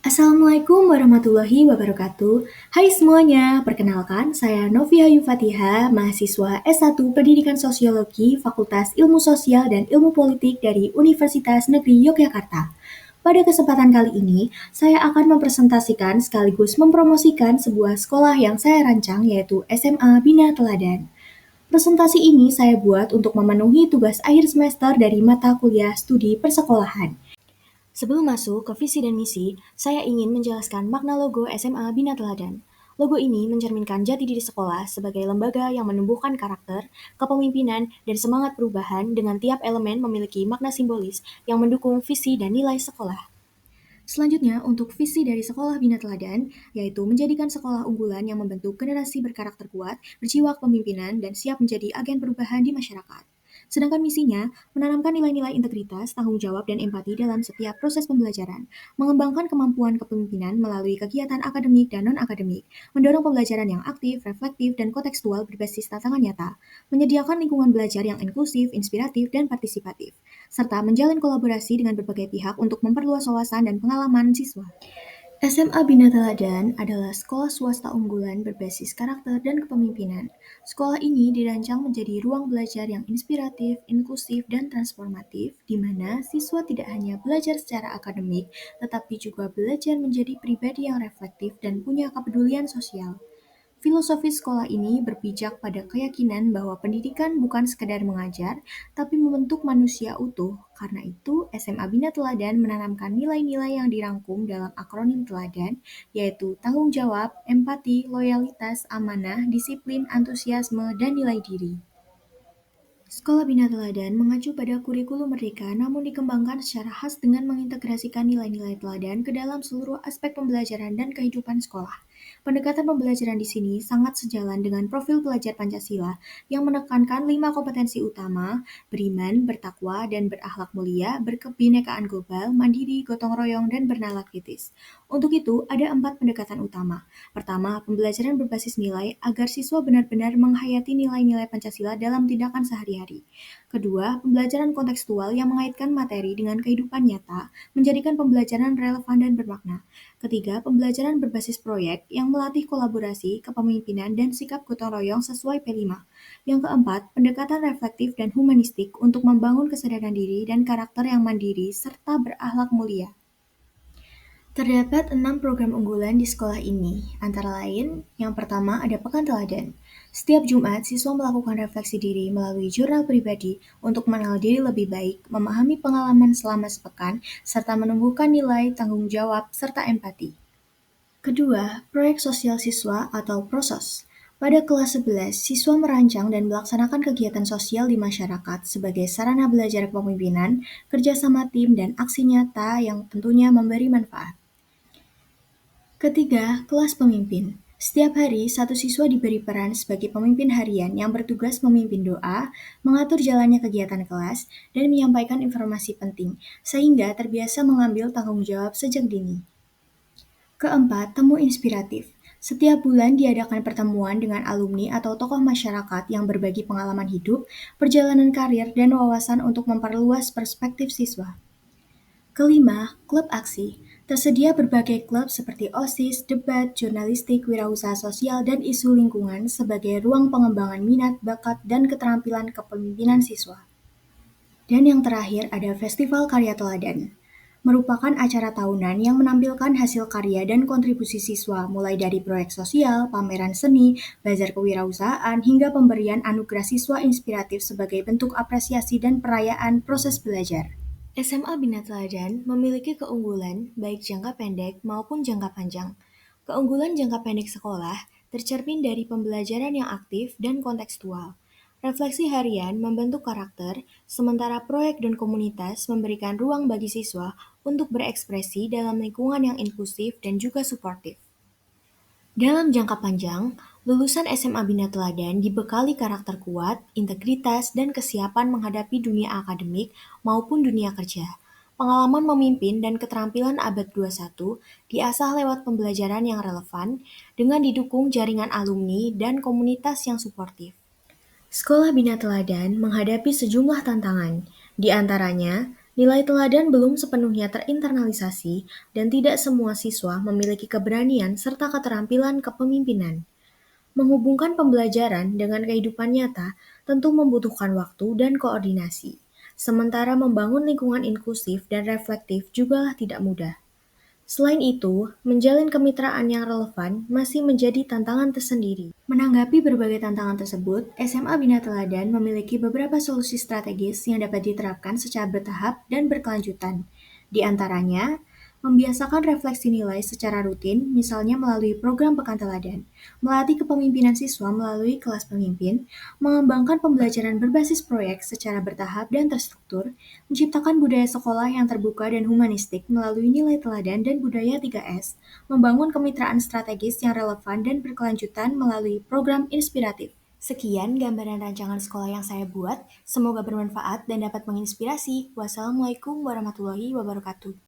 Assalamualaikum warahmatullahi wabarakatuh. Hai semuanya, perkenalkan saya Novia Yufatiha, mahasiswa S1 Pendidikan Sosiologi Fakultas Ilmu Sosial dan Ilmu Politik dari Universitas Negeri Yogyakarta. Pada kesempatan kali ini, saya akan mempresentasikan sekaligus mempromosikan sebuah sekolah yang saya rancang yaitu SMA Bina Teladan. Presentasi ini saya buat untuk memenuhi tugas akhir semester dari mata kuliah studi persekolahan. Sebelum masuk ke visi dan misi, saya ingin menjelaskan makna logo SMA Bina Teladan. Logo ini mencerminkan jati diri sekolah sebagai lembaga yang menumbuhkan karakter, kepemimpinan, dan semangat perubahan dengan tiap elemen memiliki makna simbolis yang mendukung visi dan nilai sekolah. Selanjutnya, untuk visi dari Sekolah Bina Teladan, yaitu menjadikan sekolah unggulan yang membentuk generasi berkarakter kuat, berjiwa kepemimpinan, dan siap menjadi agen perubahan di masyarakat. Sedangkan misinya, menanamkan nilai-nilai integritas, tanggung jawab, dan empati dalam setiap proses pembelajaran, mengembangkan kemampuan kepemimpinan melalui kegiatan akademik dan non-akademik, mendorong pembelajaran yang aktif, reflektif, dan kontekstual berbasis tantangan nyata, menyediakan lingkungan belajar yang inklusif, inspiratif, dan partisipatif, serta menjalin kolaborasi dengan berbagai pihak untuk memperluas wawasan dan pengalaman siswa. SMA Bina Teladan adalah sekolah swasta unggulan berbasis karakter dan kepemimpinan. Sekolah ini dirancang menjadi ruang belajar yang inspiratif, inklusif, dan transformatif, di mana siswa tidak hanya belajar secara akademik, tetapi juga belajar menjadi pribadi yang reflektif dan punya kepedulian sosial. Filosofi sekolah ini berpijak pada keyakinan bahwa pendidikan bukan sekedar mengajar, tapi membentuk manusia utuh. Karena itu, SMA Bina Teladan menanamkan nilai-nilai yang dirangkum dalam akronim teladan, yaitu tanggung jawab, empati, loyalitas, amanah, disiplin, antusiasme, dan nilai diri. Sekolah Bina Teladan mengacu pada kurikulum merdeka namun dikembangkan secara khas dengan mengintegrasikan nilai-nilai teladan ke dalam seluruh aspek pembelajaran dan kehidupan sekolah. Pendekatan pembelajaran di sini sangat sejalan dengan profil pelajar Pancasila yang menekankan 5 kompetensi utama, beriman, bertakwa, dan berakhlak mulia, berkebinekaan global, mandiri, gotong royong, dan bernalar kritis. Untuk itu, ada 4 pendekatan utama. Pertama, pembelajaran berbasis nilai agar siswa benar-benar menghayati nilai-nilai Pancasila dalam tindakan sehari-hari. Kedua, pembelajaran kontekstual yang mengaitkan materi dengan kehidupan nyata, menjadikan pembelajaran relevan dan bermakna. Ketiga, pembelajaran berbasis proyek yang melatih kolaborasi, kepemimpinan, dan sikap gotong royong sesuai P5. Yang keempat, pendekatan reflektif dan humanistik untuk membangun kesadaran diri dan karakter yang mandiri serta berakhlak mulia. Terdapat 6 program unggulan di sekolah ini, antara lain, yang pertama ada Pekan Teladan. Setiap Jumat, siswa melakukan refleksi diri melalui jurnal pribadi untuk mengenal diri lebih baik, memahami pengalaman selama sepekan, serta menumbuhkan nilai, tanggung jawab, serta empati. Kedua, proyek sosial siswa atau PROSOS. Pada kelas 11, siswa merancang dan melaksanakan kegiatan sosial di masyarakat sebagai sarana belajar kepemimpinan, kerjasama tim, dan aksi nyata yang tentunya memberi manfaat. Ketiga, kelas pemimpin. Setiap hari, satu siswa diberi peran sebagai pemimpin harian yang bertugas memimpin doa, mengatur jalannya kegiatan kelas, dan menyampaikan informasi penting, sehingga terbiasa mengambil tanggung jawab sejak dini. Keempat, temu inspiratif. Setiap bulan diadakan pertemuan dengan alumni atau tokoh masyarakat yang berbagi pengalaman hidup, perjalanan karir, dan wawasan untuk memperluas perspektif siswa. Kelima, klub aksi. Tersedia berbagai klub seperti OSIS, debat, jurnalistik, wirausaha sosial, dan isu lingkungan sebagai ruang pengembangan minat, bakat, dan keterampilan kepemimpinan siswa. Dan yang terakhir ada Festival Karya Teladan, merupakan acara tahunan yang menampilkan hasil karya dan kontribusi siswa mulai dari proyek sosial, pameran seni, bazar kewirausahaan, hingga pemberian anugerah siswa inspiratif sebagai bentuk apresiasi dan perayaan proses belajar. SMA Bina Teladan memiliki keunggulan baik jangka pendek maupun jangka panjang. Keunggulan jangka pendek sekolah tercermin dari pembelajaran yang aktif dan kontekstual. Refleksi harian membentuk karakter, sementara proyek dan komunitas memberikan ruang bagi siswa untuk berekspresi dalam lingkungan yang inklusif dan juga suportif. Dalam jangka panjang, lulusan SMA Bina Teladan dibekali karakter kuat, integritas, dan kesiapan menghadapi dunia akademik maupun dunia kerja. Pengalaman memimpin dan keterampilan abad 21 diasah lewat pembelajaran yang relevan dengan didukung jaringan alumni dan komunitas yang suportif. Sekolah Bina Teladan menghadapi sejumlah tantangan, di antaranya Nilai teladan belum sepenuhnya terinternalisasi dan tidak semua siswa memiliki keberanian serta keterampilan kepemimpinan. Menghubungkan pembelajaran dengan kehidupan nyata tentu membutuhkan waktu dan koordinasi. Sementara membangun lingkungan inklusif dan reflektif juga tidak mudah. Selain itu, menjalin kemitraan yang relevan masih menjadi tantangan tersendiri. Menanggapi berbagai tantangan tersebut, SMA Bina Teladan memiliki beberapa solusi strategis yang dapat diterapkan secara bertahap dan berkelanjutan. Di antaranya, membiasakan refleksi nilai secara rutin, misalnya melalui program Pekan Teladan, melatih kepemimpinan siswa melalui kelas pemimpin, mengembangkan pembelajaran berbasis proyek secara bertahap dan terstruktur, menciptakan budaya sekolah yang terbuka dan humanistik melalui nilai teladan dan budaya 3S, membangun kemitraan strategis yang relevan dan berkelanjutan melalui program inspiratif. Sekian gambaran rancangan sekolah yang saya buat, semoga bermanfaat dan dapat menginspirasi. Wassalamualaikum warahmatullahi wabarakatuh.